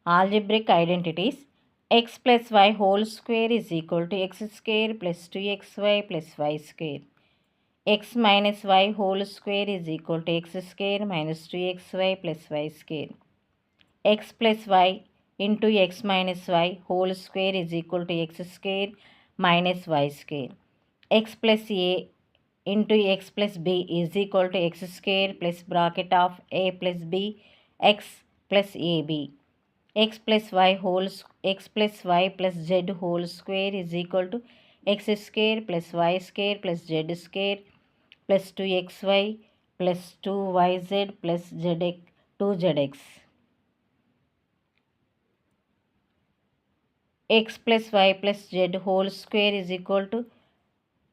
Algebraic identities. X plus y whole square is equal to x square plus 2xy plus y square. X minus y whole square is equal to x square minus 2xy plus y square. X plus y into x minus y whole square is equal to x square minus y square. X plus a into x plus b is equal to x square plus bracket of a plus b x plus ab. X plus y x plus y plus z whole square is equal to x square plus y square plus z square plus 2xy plus 2yz plus zx 2zx. X plus y plus z whole square is equal to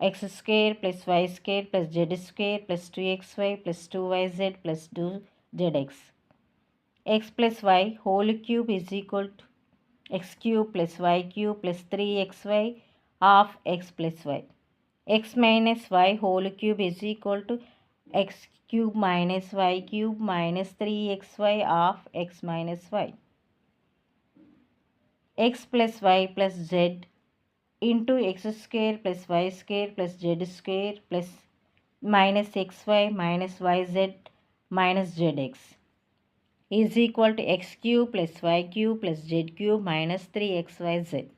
x square plus y square plus z square plus 2xy plus 2yz plus 2zx. X plus y whole cube is equal to x cube plus y cube plus 3xy of x plus y. X minus y whole cube is equal to x cube minus y cube minus 3xy of x minus y. X plus y plus z into x square plus y square plus z square plus minus xy minus yz minus zx is equal to x cube plus y cube plus z cube minus 3xyz.